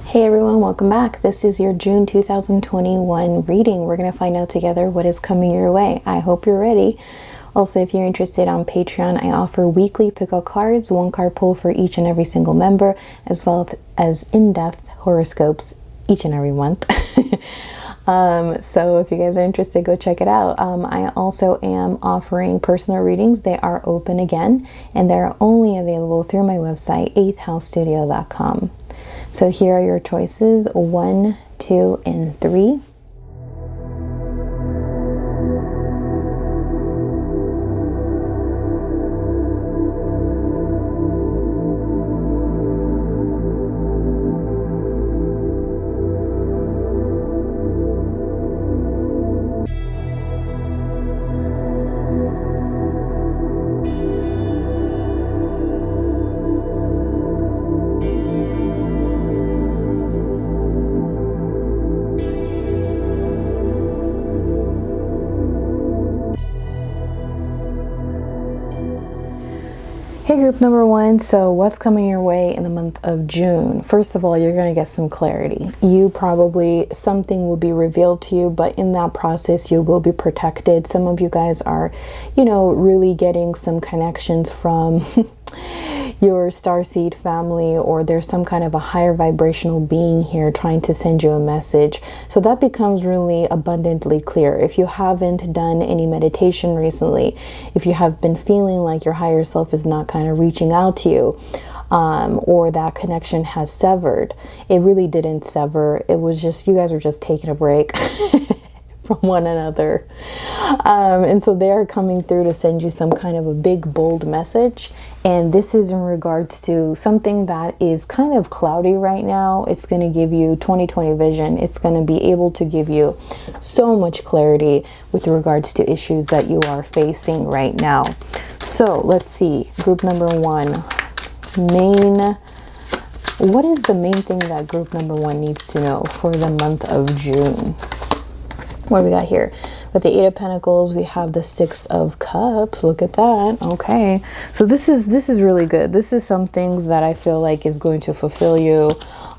Hey everyone, welcome back. This is your June 2021 reading. We're going to find out together what is coming your way. I hope you're ready. Also, if you're interested on Patreon, I offer weekly pick-out cards, one card pull for each and every single member, as well as in-depth horoscopes each and every month. So if you guys are interested, go check it out. I also am offering personal readings. They are open again, and they're only available through my website, earthtoanza.com. So here are your choices, 1, 2, and 3. Hey group number 1, so what's coming your way in the month of June? First of all, you're going to get some clarity. Something will be revealed to you, but in that process, you will be protected. Some of you guys are, really getting some connections from your starseed family, or there's some kind of a higher vibrational being here trying to send you a message. So that becomes really abundantly clear. If you haven't done any meditation recently, if you have been feeling like your higher self is not kind of reaching out to you, or that connection has severed, it really didn't sever. It was just, you guys were just taking a break from one another. And so they are coming through to send you some kind of a big, bold message. And this is in regards to something that is kind of cloudy right now. It's going to give you 20/20 vision. It's going to be able to give you so much clarity with regards to issues that you are facing right now. So let's see, group number 1, what is the main thing that group number 1 needs to know for the month of June? What do we got here? With the 8 of Pentacles, we have the 6 of Cups. Look at that. Okay. So this is really good. This is some things that I feel like is going to fulfill you.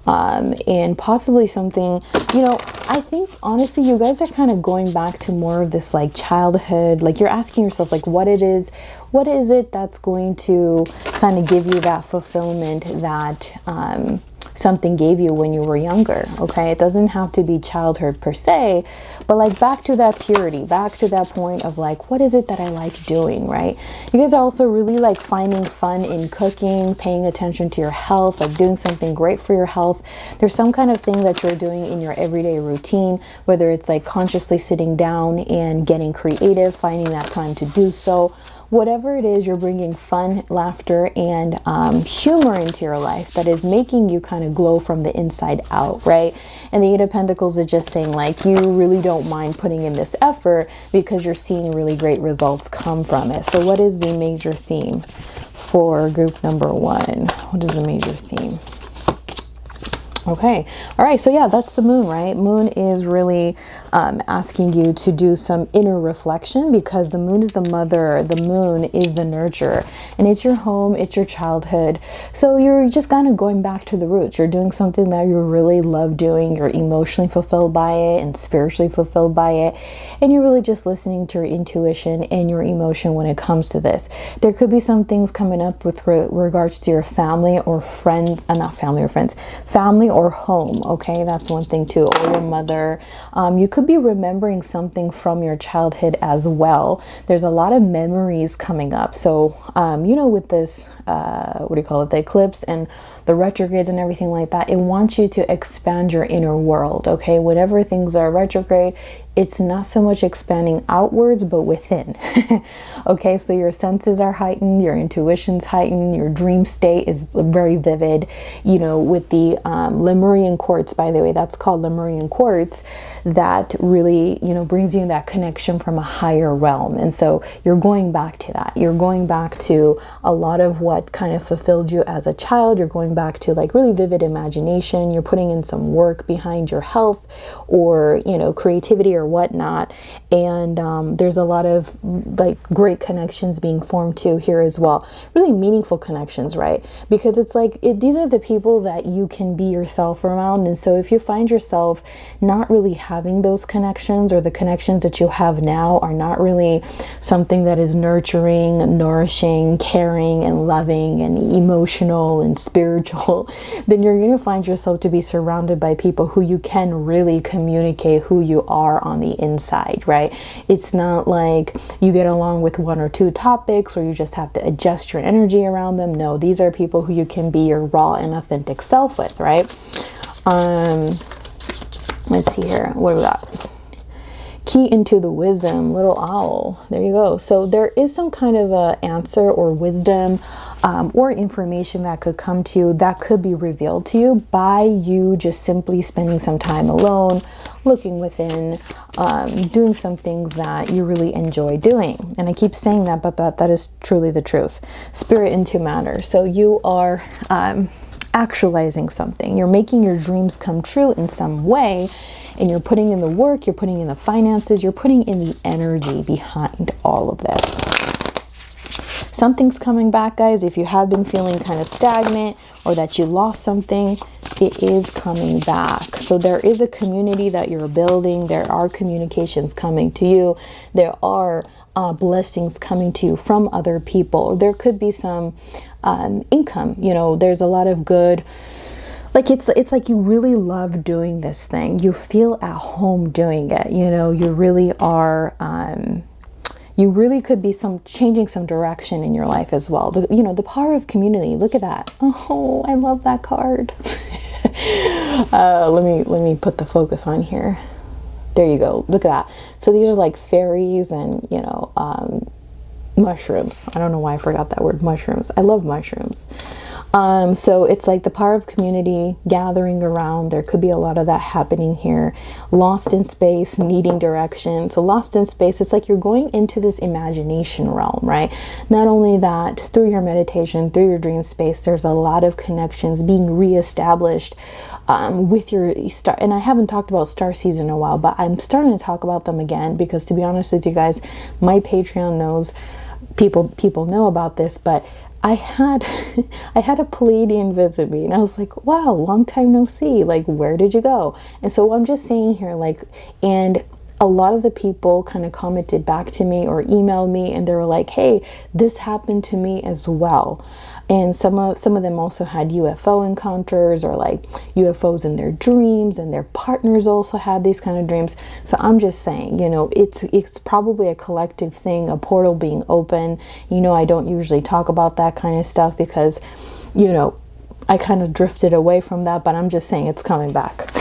And possibly something, I think honestly, you guys are kind of going back to more of this like childhood, like you're asking yourself like what is it that's going to kind of give you that fulfillment that, something gave you when you were younger. Okay, it doesn't have to be childhood per se, but like back to that purity, back to that point of like, what is it that I like doing, right? You guys are also really like finding fun in cooking, paying attention to your health, like doing something great for your health. There's some kind of thing that you're doing in your everyday routine, whether it's like consciously sitting down and getting creative, finding that time to do so. Whatever it is, you're bringing fun, laughter, and humor into your life that is making you kind of glow from the inside out, right? And the 8 of Pentacles is just saying like you really don't mind putting in this effort because you're seeing really great results come from it. So what is the major theme for group number 1? What is the major theme? Okay. All right. So yeah, that's the moon, right? Moon is really asking you to do some inner reflection because the moon is the mother. The moon is the nurturer, and it's your home. It's your childhood. So you're just kind of going back to the roots. You're doing something that you really love doing. You're emotionally fulfilled by it and spiritually fulfilled by it. And you're really just listening to your intuition and your emotion when it comes to this. There could be some things coming up with regards to your family or friends, not family or friends, family or home. Okay, that's one thing too, or your mother. You could be remembering something from your childhood as well. There's a lot of memories coming up. So with this the eclipse and the retrogrades and everything like that, it wants you to expand your inner world. Okay, whenever things are retrograde, it's not so much expanding outwards but within. Okay, so your senses are heightened, your intuition's heightened, your dream state is very vivid. With the Lemurian quartz, by the way, that's called Lemurian quartz. that really, you know, brings you that connection from a higher realm. And so you're going back to that. You're going back to a lot of what kind of fulfilled you as a child. You're going back to like really vivid imagination. You're putting in some work behind your health or, you know, creativity or whatnot. And there's a lot of like great connections being formed too here as well. Really meaningful connections, right? Because it's like these are the people that you can be yourself around. And so if you find yourself not really having those connections, or the connections that you have now are not really something that is nurturing, nourishing, caring, and loving, and emotional and spiritual, then you're going to find yourself to be surrounded by people who you can really communicate who you are on the inside, right? It's not like you get along with one or two topics, or you just have to adjust your energy around them. No, these are people who you can be your raw and authentic self with, right? Let's see here. What do we got? Key into the wisdom, little owl. There you go. So there is some kind of a answer or wisdom or information that could come to you, that could be revealed to you by you just simply spending some time alone, looking within, doing some things that you really enjoy doing. And I keep saying that, but that is truly the truth. Spirit into matter. So you are actualizing something. You're making your dreams come true in some way, and you're putting in the work, you're putting in the finances, you're putting in the energy behind all of this. Something's coming back, guys. If you have been feeling kind of stagnant or that you lost something, it is coming back. So there is a community that you're building. There are communications coming to you. There are blessings coming to you from other people. There could be some income. You know, there's a lot of good. Like it's like you really love doing this thing. You feel at home doing it. You know, you really are. You really could be changing some direction in your life as well. The power of community. Look at that. Oh, I love that card. Let me put the focus on here. There you go. Look at that. So these are like fairies and, you know, mushrooms. I don't know why I forgot that word, mushrooms. I love mushrooms. So it's like the power of community gathering around. There could be a lot of that happening here. Lost in space, needing direction. So lost in space, it's like you're going into this imagination realm, right? Not only that, through your meditation, through your dream space, there's a lot of connections being reestablished with your star. And I haven't talked about star seeds in a while, but I'm starting to talk about them again, because to be honest with you guys, my Patreon knows, people know about this, but I had a Pleiadian visit me, and I was like, wow, long time no see. Like, where did you go? And so I'm just saying here, like, and a lot of the people kind of commented back to me or emailed me, and they were like, hey, this happened to me as well. And some of them also had UFO encounters, or like UFOs in their dreams, and their partners also had these kind of dreams. So I'm just saying, you know, it's probably a collective thing, a portal being open. You know, I don't usually talk about that kind of stuff because, you know, I kind of drifted away from that, but I'm just saying it's coming back.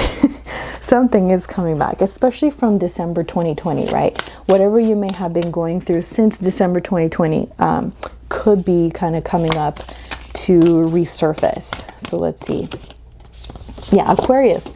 Something is coming back, especially from December 2020, right? Whatever you may have been going through since December 2020 could be kind of coming up to resurface. So let's see. Yeah, Aquarius.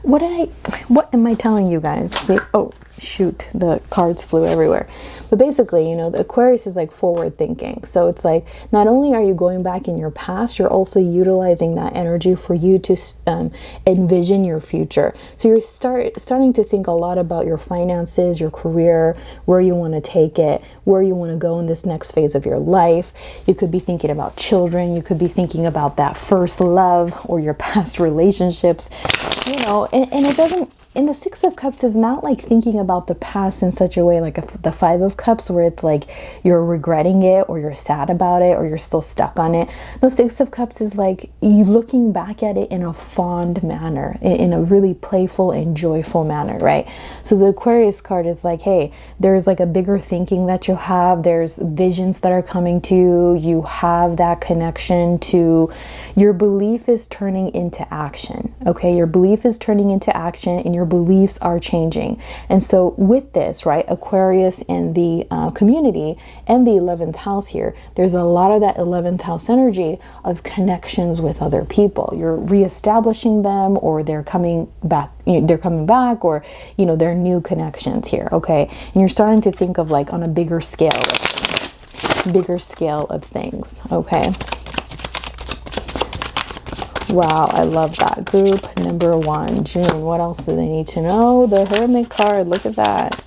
What am I telling you guys? Oh, shoot, the cards flew everywhere. But basically, you know, the Aquarius is like forward thinking. So it's like, not only are you going back in your past, you're also utilizing that energy for you to envision your future. So you're starting to think a lot about your finances, your career, where you want to take it, where you want to go in this next phase of your life. You could be thinking about children. You could be thinking about that first love or your past relationships, you know, and it doesn't. And the Six of Cups is not like thinking about the past in such a way like the Five of Cups, where it's like you're regretting it, or you're sad about it, or you're still stuck on it. The Six of Cups is like you looking back at it in a fond manner, in a really playful and joyful manner, right? So the Aquarius card is like, hey, there's like a bigger thinking that you have. There's visions that are coming to you. You have that connection to your belief is turning into action. Okay, your belief is turning into action, and you're your beliefs are changing. And so with this, right, Aquarius and the community and the 11th house here, there's a lot of that 11th house energy of connections with other people. You're reestablishing them, or they're coming back, or, you know, they're new connections here. Okay. And you're starting to think of like on a bigger scale of things. Okay. Wow, I love that. Group number 1, June. What else do they need to know? The Hermit card. Look at that.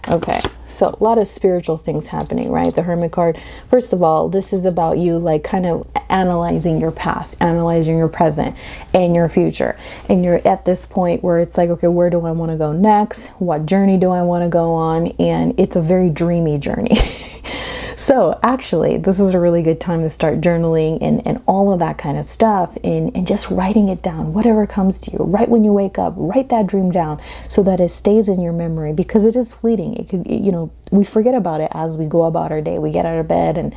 Okay, so a lot of spiritual things happening, right? The Hermit card. First of all, this is about you like kind of analyzing your past, analyzing your present and your future. And you're at this point where it's like, okay, where do I want to go next? What journey do I want to go on? And it's a very dreamy journey. So actually, this is a really good time to start journaling and all of that kind of stuff, and just writing it down, whatever comes to you. Right when you wake up, write that dream down so that it stays in your memory, because it is fleeting. It could, you know, we forget about it as we go about our day. We get out of bed and,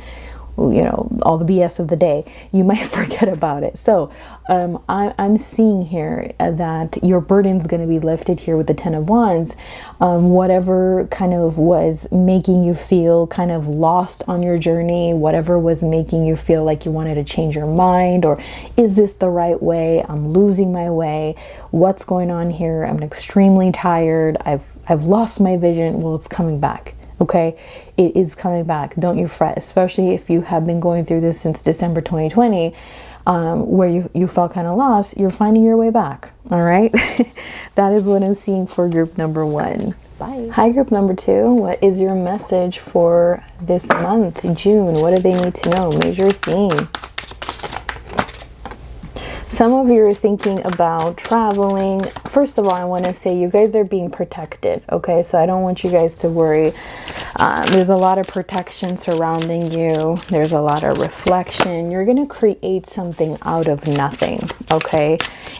you know, all the BS of the day, you might forget about it. So I'm seeing here that your burden's going to be lifted here with the 10 of Wands. Whatever kind of was making you feel kind of lost on your journey, whatever was making you feel like you wanted to change your mind, or is this the right way? I'm losing my way. What's going on here? I'm extremely tired. I've lost my vision. Well, it's coming back. Okay, it is coming back. Don't you fret, especially if you have been going through this since December 2020, where you felt kind of lost. You're finding your way back. All right, that is what I'm seeing for group number 1. Bye. Hi, group number 2. What is your message for this month, June? What do they need to know? Major theme. Some of you are thinking about traveling. First of all, I want to say you guys are being protected. Okay, so I don't want you guys to worry. There's a lot of protection surrounding you. There's a lot of reflection. You're going to create something out of nothing. Okay,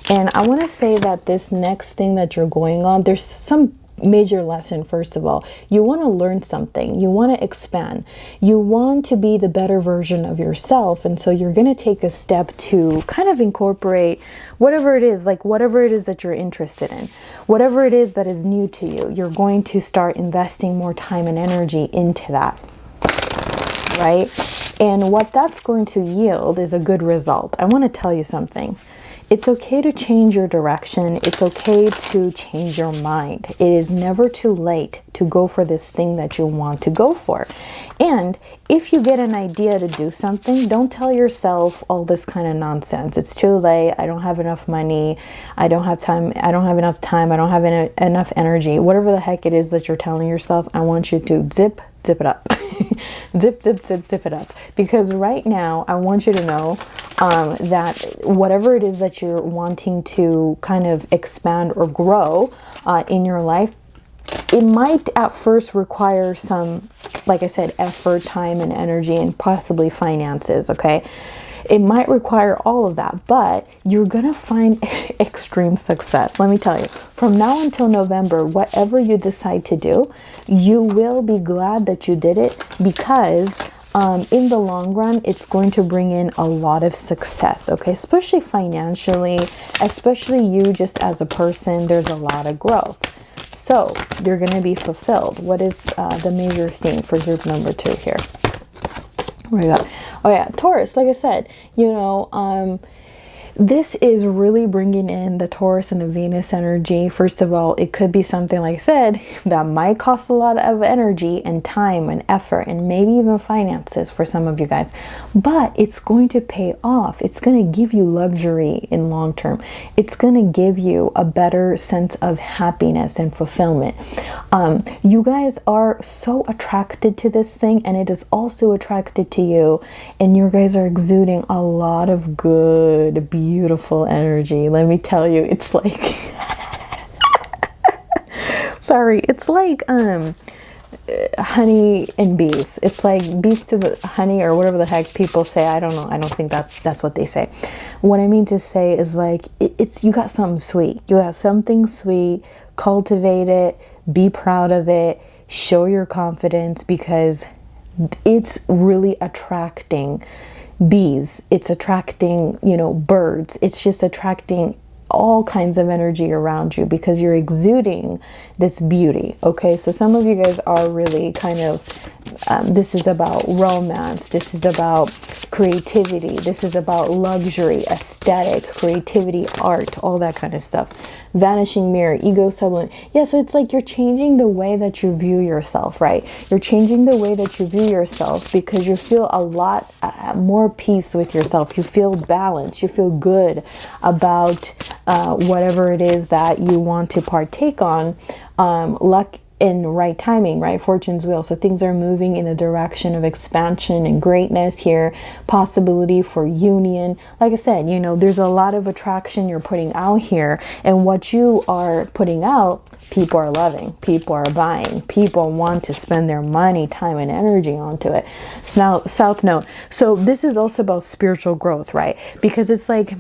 and I want to say that this next thing that you're going on, there's some major lesson. First of all, you want to learn something, you want to expand, you want to be the better version of yourself, and so you're going to take a step to kind of incorporate whatever it is, like whatever it is that you're interested in, whatever it is that is new to you. You're going to start investing more time and energy into that, right? And what that's going to yield is a good result. I want to tell you something. It's okay to change your direction. It's okay to change your mind. It is never too late to go for this thing that you want to go for. And if you get an idea to do something, don't tell yourself all this kind of nonsense. It's too late. I don't have enough money. I don't have time. I don't have enough time. I don't have enough energy. Whatever the heck it is that you're telling yourself, I want you to zip it up. zip it up. Because right now, I want you to know that whatever it is that you're wanting to kind of expand or grow in your life, it might at first require some, like I said, effort, time, and energy, and possibly finances, okay? It might require all of that, but you're going to find extreme success. Let me tell you, from now until November, whatever you decide to do, you will be glad that you did it, because in the long run, it's going to bring in a lot of success, okay? Especially financially, especially you just as a person, there's a lot of growth. So you're going to be fulfilled. What is the major theme for group number 2 here? What do we got? Oh yeah, Taurus, like I said, you know, this is really bringing in the Taurus and the Venus energy. First of all, it could be something, like I said, that might cost a lot of energy and time and effort and maybe even finances for some of you guys, but it's going to pay off. It's going to give you luxury in long term. It's going to give you a better sense of happiness and fulfillment. You guys are so attracted to this thing, and it is also attracted to you, and you guys are exuding a lot of good, beautiful energy. Let me tell you, it's like sorry, it's like honey and bees. It's like bees to the honey, or whatever the heck people say. I don't know. I don't think that's what they say. What I mean to say is, like, it's you got something sweet. You got something sweet. Cultivate it. Be proud of it. Show your confidence, because it's really attracting bees. It's attracting, you know, birds. It's just attracting all kinds of energy around you because you're exuding this beauty. Okay, so some of you guys are really kind of, this is about romance, this is about creativity, this is about luxury, aesthetic, creativity, art, all that kind of stuff. Vanishing mirror, ego sublimate. Yeah, so it's like you're changing the way that you view yourself, right? You're changing the way that you view yourself because you feel a lot more peace with yourself. You feel balanced. You feel good about whatever it is that you want to partake on. Luck in right timing, right? Fortune's wheel. So things are moving in the direction of expansion and greatness here. Possibility for union. Like I said, you know, there's a lot of attraction you're putting out here, and what you are putting out, people are loving, people are buying, people want to spend their money, time, and energy onto it. So now, South Node. So this is also about spiritual growth, right? Because it's like,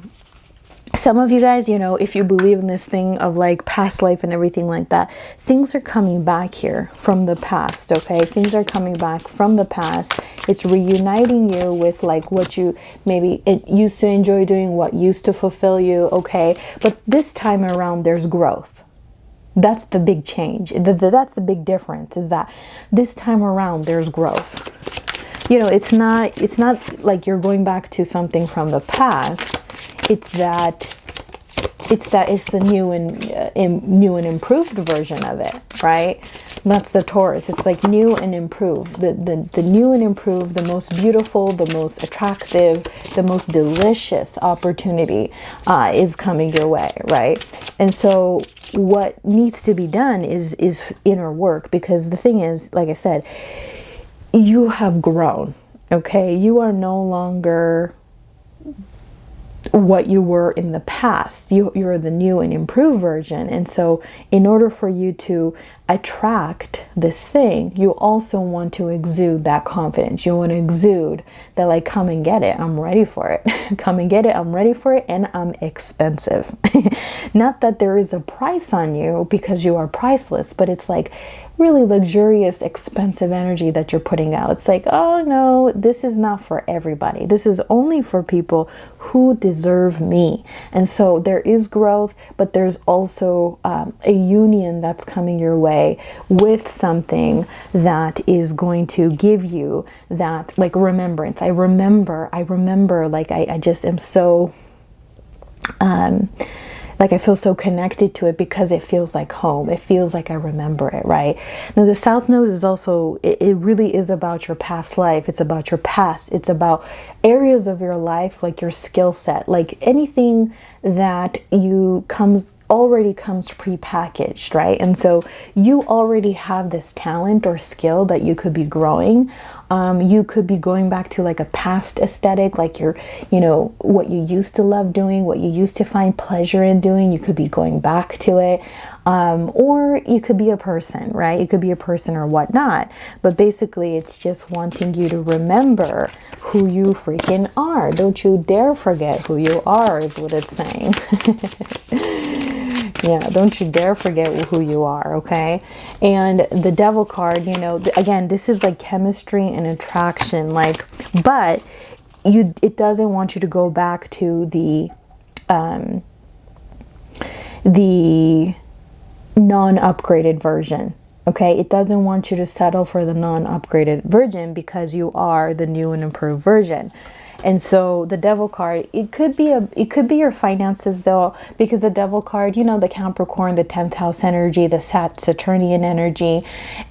some of you guys, you know, if you believe in this thing of like past life and everything like that, things are coming back here from the past, okay? Things are coming back from the past. It's reuniting you with like what you maybe used to enjoy doing, what used to fulfill you, okay? But this time around, there's growth. That's the big change. That's the big difference, is that this time around, there's growth. You know, it's not like you're going back to something from the past. It's the new and improved version of it, right? That's the Taurus. It's like new and improved. The new and improved, the most beautiful, the most attractive, the most delicious opportunity is coming your way, right? And so what needs to be done is inner work, because the thing is, like I said, you have grown, okay? You are no longer what you were in the past. You're the new and improved version. And so in order for you to attract this thing, you also want to exude that confidence. You want to exude that, like, come and get it, I'm ready for it. Come and get it, I'm ready for it, and I'm expensive. Not that there is a price on you, because you are priceless, but it's like really luxurious, expensive energy that you're putting out. It's like, oh no, this is not for everybody. This is only for people who deserve me. And so there is growth, but there's also a union that's coming your way with something that is going to give you that, like, remembrance. I remember, like, I just am so like, I feel so connected to it because it feels like home. It feels like I remember it, right? Now, the South Node is also, it really is about your past life. It's about your past. It's about areas of your life, like your skill set, like anything that already comes prepackaged, right? And so you already have this talent or skill that you could be growing. You could be going back to like a past aesthetic, like what you used to love doing, what you used to find pleasure in doing. You could be going back to it. Or you could be a person, right? You could be a person or whatnot. But basically, it's just wanting you to remember who you freaking are. Don't you dare forget who you are, is what it's saying. Yeah, don't you dare forget who you are, okay? And the Devil card, again, this is like chemistry and attraction, like, but it doesn't want you to go back to the non-upgraded version. Okay, it doesn't want you to settle for the non-upgraded version because you are the new and improved version. And so the Devil card, it could be your finances though, because the Devil card, the Capricorn, the 10th house energy, the Saturnian energy.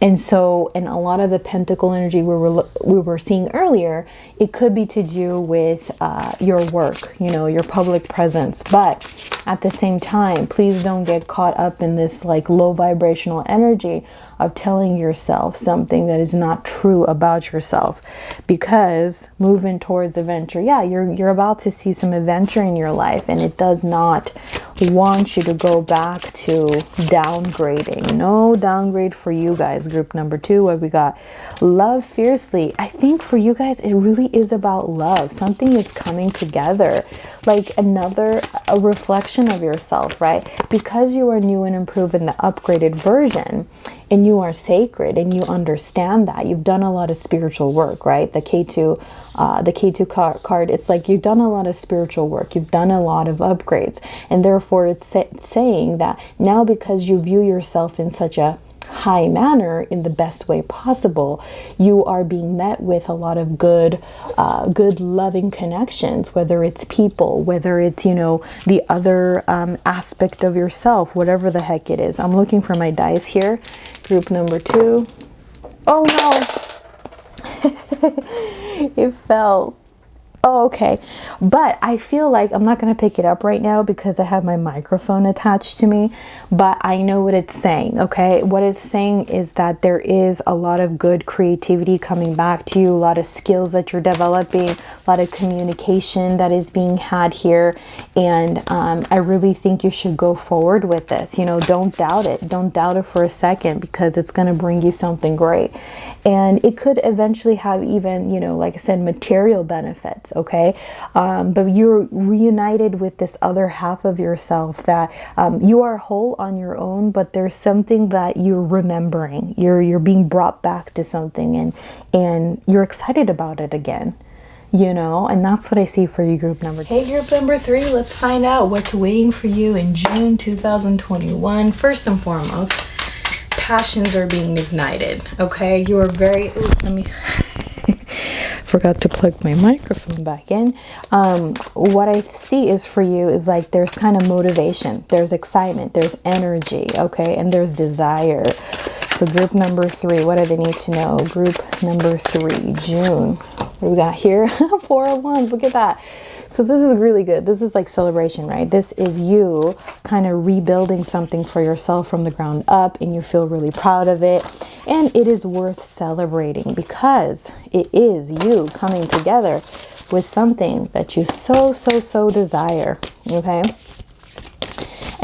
And so, and a lot of the Pentacle energy we were seeing earlier, it could be to do with your work, your public presence. But at the same time, please don't get caught up in this like low vibrational energy of telling yourself something that is not true about yourself, because moving towards adventure, yeah, you're about to see some adventure in your life, and it does not want you to go back to downgrading. No downgrade for you guys. Group number 2, what we got? Love fiercely. I think for you guys, it really is about love. Something is coming together, like a reflection of yourself, right? Because you are new and improved in the upgraded version, and you are sacred, and you understand that you've done a lot of spiritual work, right? The K2 card, it's like you've done a lot of spiritual work, you've done a lot of upgrades, and therefore it's saying that now, because you view yourself in such a high manner, in the best way possible, you are being met with a lot of good loving connections, whether it's people, whether it's, you know, the other aspect of yourself, whatever the heck it is. I'm looking for my dice here. Group number 2. Oh no. It fell. Oh, okay. But I feel like I'm not going to pick it up right now because I have my microphone attached to me, but I know what it's saying. Okay. What it's saying is that there is a lot of good creativity coming back to you, a lot of skills that you're developing, a lot of communication that is being had here. And I really think you should go forward with this. You know, don't doubt it. Don't doubt it for a second, because it's going to bring you something great. And it could eventually have even, you know, like I said, material benefits. Okay. But you're reunited with this other half of yourself that you are whole on your own, but there's something that you're remembering. You're being brought back to something, and you're excited about it again. You know, and that's what I see for you, group number 2. Hey, group number 3, let's find out what's waiting for you in June 2021. First and foremost, passions are being ignited. Okay, you are very, let me forgot to plug my microphone back in. What I see is for you is like there's kind of motivation, there's excitement, there's energy, okay, and there's desire. So group number 3, what do they need to know? Group number 3, June. What do we got here? 4 of Wands. Look at that. So this is really good. This is like celebration, right? This is you kind of rebuilding something for yourself from the ground up, and you feel really proud of it. And it is worth celebrating because it is you coming together with something that you so desire, okay?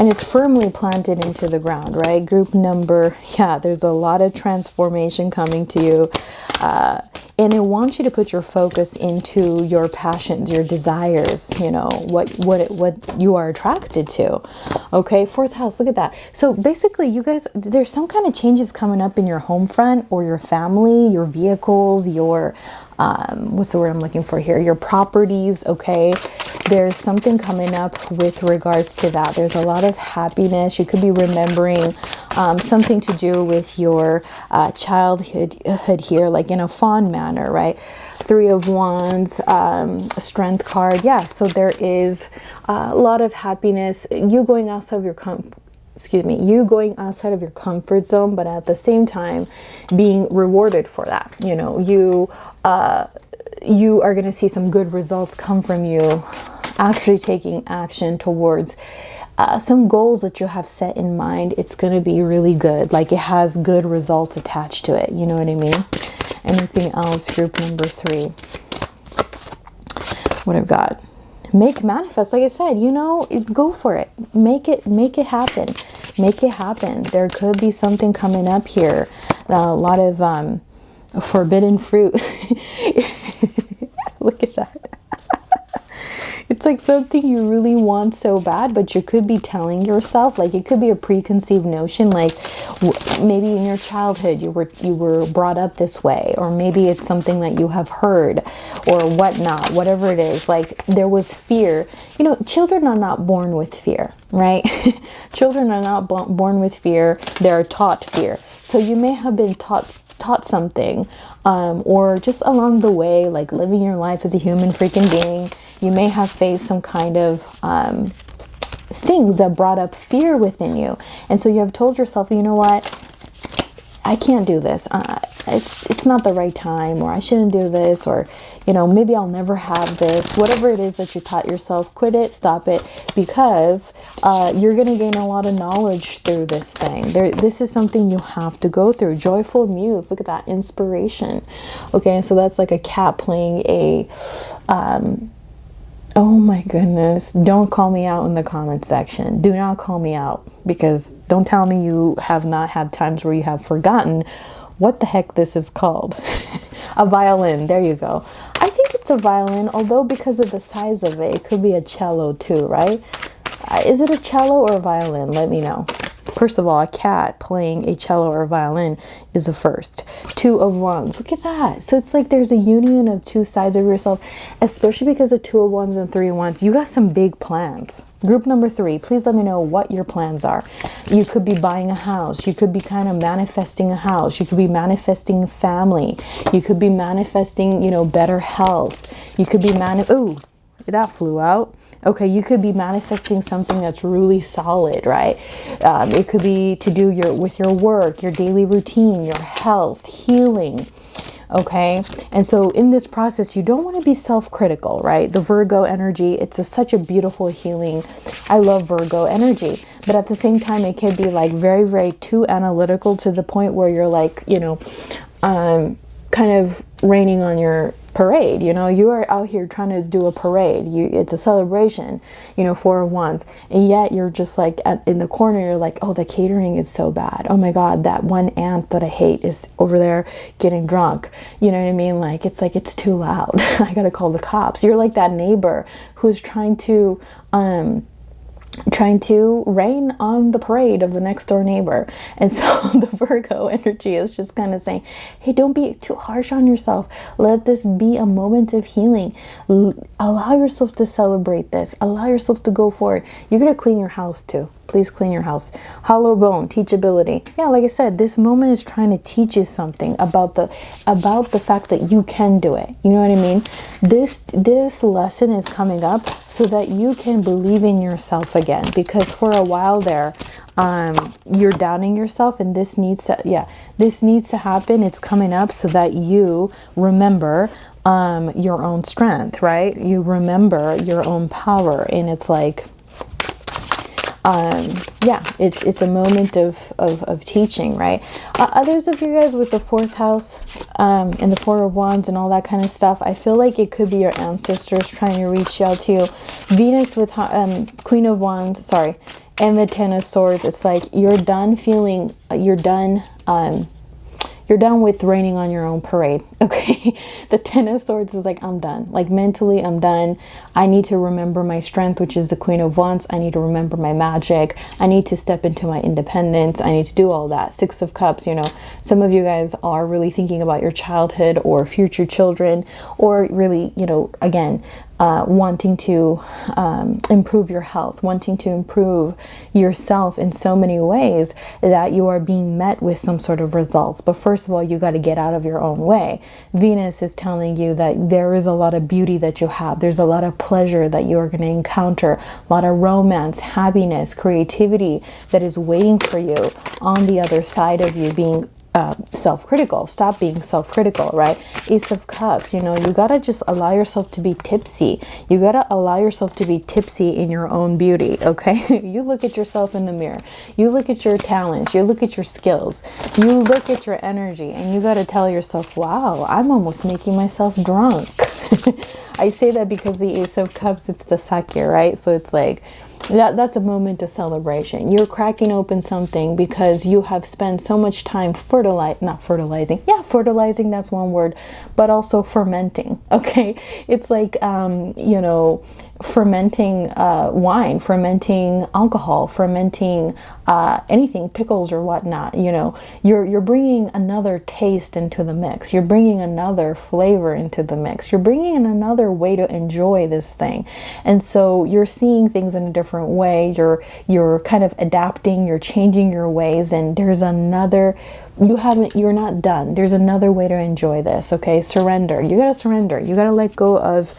And it's firmly planted into the ground, right? Group number, yeah, there's a lot of transformation coming to you. And it wants you to put your focus into your passions, your desires, you know, what you are attracted to. Okay, 4th house, look at that. So basically, you guys, there's some kind of changes coming up in your home front or your family, your vehicles, your, what's the word I'm looking for here? Your properties, okay? There's something coming up with regards to that. There's a lot of happiness. You could be remembering something to do with your childhood here, like in a fond manner, right? 3 of Wands, Strength card. Yeah, so there is a lot of happiness. You going outside of your you going outside of your comfort zone, but at the same time being rewarded for that. You know, you are going to see some good results come from you actually taking action towards some goals that you have set in mind. It's going to be really good. Like, it has good results attached to it. You know what I mean? Anything else? Group number 3. What I've got. Make manifest. Like I said, you know, go for it. Make it happen. Make it happen. There could be something coming up here. A lot of forbidden fruit. Look at that. It's like something you really want so bad, but you could be telling yourself, like, it could be a preconceived notion, like maybe in your childhood you were brought up this way, or maybe it's something that you have heard or whatnot, whatever it is. Like, there was fear. You know, children are not born with fear, right? Children are not born with fear. They're taught fear. So you may have been taught something, or just along the way, like living your life as a human freaking being, you may have faced some kind of things that brought up fear within you. And so you have told yourself, you know what, I can't do this. It's not the right time, or I shouldn't do this, or, you know, maybe I'll never have this. Whatever it is that you taught yourself, quit it, stop it, because you're going to gain a lot of knowledge through this thing. This is something you have to go through. Joyful muse, look at that, inspiration. Okay, so that's like a cat playing a oh my goodness, don't call me out in the comment section. Do not call me out, because don't tell me you have not had times where you have forgotten what the heck this is called. A violin, there you go. I think it's a violin, although because of the size of it, it could be a cello too, right? Is it a cello or a violin? Let me know. First of all, a cat playing a cello or a violin is a first. Two of Wands. Look at that. So it's like there's a union of two sides of yourself, especially because the Two of Wands and Three of Wands. You got some big plans. Group number 3, please let me know what your plans are. You could be buying a house. You could be kind of manifesting a house. You could be manifesting family. You could be manifesting, you know, better health. You could be ooh, that flew out. Okay, you could be manifesting something that's really solid, right? It could be to do with your work, your daily routine, your health, healing. Okay, and so in this process, you don't want to be self-critical, right? The Virgo energy, it's such a beautiful healing. I love Virgo energy, but at the same time, it can be like very, very too analytical to the point where you're like, you know, kind of raining on your parade. You know, you are out here trying to do a parade. It's a celebration, you know, Four of Wands, and yet you're just like in the corner, you're like, oh, the catering is so bad. Oh my God, that one aunt that I hate is over there getting drunk. You know what I mean? Like it's too loud. I gotta call the cops. You're like that neighbor who's trying to rain on the parade of the next door neighbor. And so the Virgo energy is just kind of saying, hey, don't be too harsh on yourself. Let this be a moment of healing. Allow yourself to celebrate this. Allow yourself to go for it. You're going to clean your house too. Please clean your house. Hollow bone, teachability. Yeah, like I said, this moment is trying to teach you something about the fact that you can do it. You know what I mean? This lesson is coming up so that you can believe in yourself again. Because for a while there, you're doubting yourself, and this needs to happen. It's coming up so that you remember your own strength, right? You remember your own power, and it's like, it's a moment of teaching, right? Others of you guys with the 4th house and the Four of Wands and all that kind of stuff, I feel like it could be your ancestors trying to reach out to you. Venus with Queen of Wands, and the Ten of Swords. It's like you're done with raining on your own parade. Okay. The Ten of Swords is like, I'm done. Like mentally, I'm done. I need to remember my strength, which is the Queen of Wands. I need to remember my magic. I need to step into my independence. I need to do all that. 6 of Cups, you know, some of you guys are really thinking about your childhood or future children, or really, you know, again, wanting to improve your health, wanting to improve yourself in so many ways that you are being met with some sort of results. But first of all, you got to get out of your own way. Venus is telling you that there is a lot of beauty that you have. There's a lot of pleasure that you're going to encounter, a lot of romance, happiness, creativity that is waiting for you on the other side of you being self-critical. Stop being self-critical, right? Ace of Cups, you know, you gotta just allow yourself to be tipsy. You gotta allow yourself to be tipsy in your own beauty, okay? You look at yourself in the mirror. You look at your talents. You look at your skills. You look at your energy, and you gotta tell yourself, wow, I'm almost making myself drunk. I say that because the Ace of Cups, it's the sake, right? So it's like, that's a moment of celebration. You're cracking open something because you have spent so much time fertilizing, that's one word, but also fermenting. Okay. It's like, you know, fermenting wine, fermenting alcohol, fermenting anything, pickles or whatnot. You know, you're bringing another taste into the mix. You're bringing another flavor into the mix. You're bringing in another way to enjoy this thing. And so you're seeing things in a different way. You're kind of adapting, you're changing your ways, and there's another, you're not done. There's another way to enjoy this. Okay. Surrender. You gotta surrender. You gotta let go of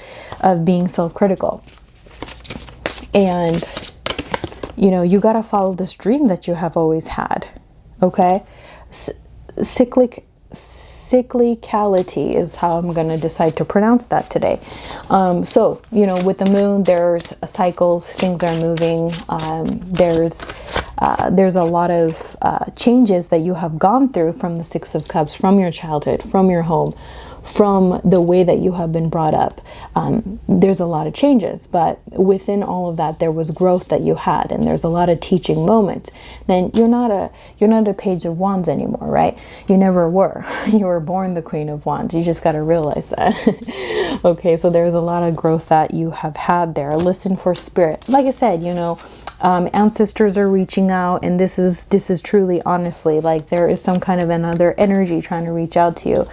being self-critical. And, you know, you gotta follow this dream that you have always had. Okay. Cyclicality is how I'm going to decide to pronounce that today. So, you know, with the moon, there's cycles, things are moving. There's a lot of changes that you have gone through from the 6 of Cups, from your childhood, from your home, from the way that you have been brought up. There's a lot of changes, but within all of that, there was growth that you had, and there's a lot of teaching moments. Then you're not a Page of Wands anymore, right? You never were. You were born the Queen of Wands. You just got to realize that. Okay, so there's a lot of growth that you have had there. Listen for spirit. Like I said, you know, Ancestors are reaching out, and this is truly, honestly, like there is some kind of another energy trying to reach out to you.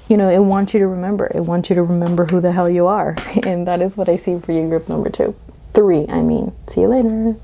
You know, it wants you to remember. It wants you to remember who the hell you are. And that is what I see for you, group number 3, I mean. See you later.